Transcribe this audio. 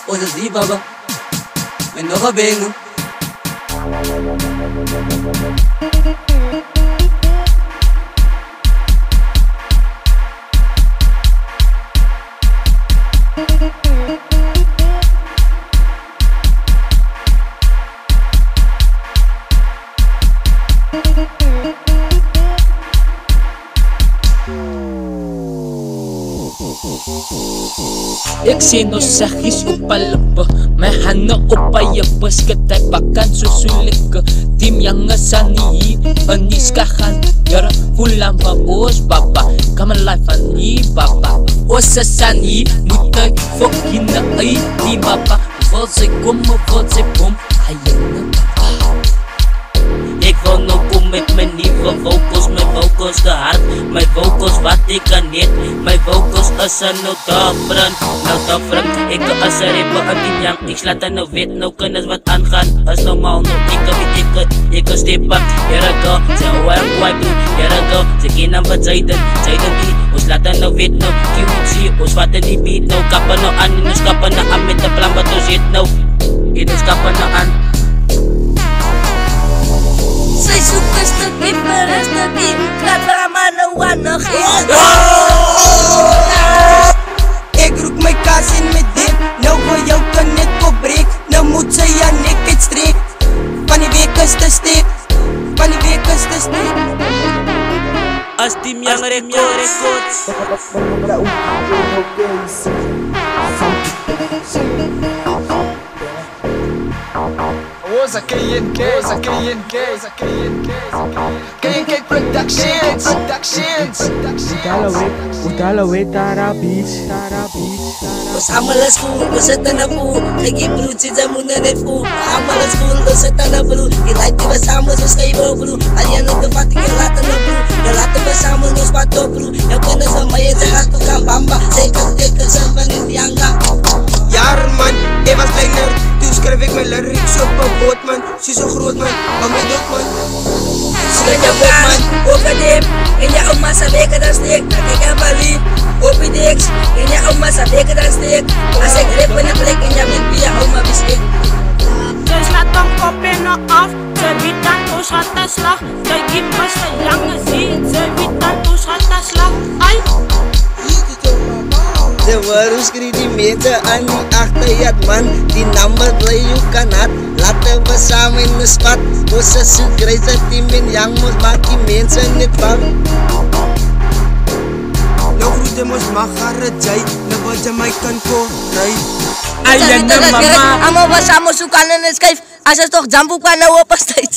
Ons is hier, baba. Met nog een benen. Ik zie nog zachtjes op lippen. Mijn handen op je bus, ketij bakken susulikken. Tim yang ngesani, anis kahan. Yara pulang van os baba, come life van ni baba. Os sani, moet hij fucking ai die baba. Wat ze komen, wat ze bom, ayana baba. Ik wil nog kom met mijn nieuwe vocals, mijn vocals te hard, mijn vocals wat ik kan niet, mijn vocals is er nou te brand, ik kan als er even een team yang, ik slaat er nou wit, nou kennis wat aangaan, is normaal, nou ik kan steppen, here I go, ze hoor bro, here I go, ze kennen wat Zayden die, ons laat er nou wit, nou, QC, ons wat in die beat, nou, kappen nou aan, en ons kappen nou aan met de plan wat ons zit, nou, en ons kappen nou aan. Sy soek is te diep, maar is te diep. Laat vir haar man nou aan nog Ek roek my kaas in met dit. Nou wil jou kan net opbreek. Nou moet sy jou nek uitstreek. Van die week is te steek. Van die week is te steek. As Team Yang records. KNK Productions. Utalawe Tarabis. Ons allemaal is cool, we zitten op pool. Ik heb bloed, zit zijn moeder net voel. Allemaal is cool, we zitten op bloed. Je lijkt die we samen, zo schrijven op bloed. Alleen op de vat, je laat hem op bloed. Je laten we samen, ons wat op bloed. Je kunnen zo, maar je zegt dat we gaan bamba. Zeker dikke zin van in die anga. Jaren man, ik was kleiner. Toen schreef ik mijn lyrics op een boot man. Ze is zo groot man, maar mij dood man. Ze je boot man, open dip. En je oma sa weken dan steek. Dan kijk aan Bali, open diks. En je oma sa weken dan steek. Als ik rip in de plek en je met wie je oma beschikt. Zij slaat dan kop en af. Zij weet dan hoe schat de slag. Zij geeft pas een lange zin. Zij weet dan hoe schat de slag. Ai. De waarom schreef die mensen aan die achterjaard man. Die nummer wil je kan had. Laten we samen in de spot. Onze zoekreizen team in Yang moet maak die mensen niet bang. Nou groete moes mag haar jay. Nou wat je mij kan koren. Ayana mama. Amo ba sa mo sukanan na skype. Asas toch jambu ka na wapas tayo.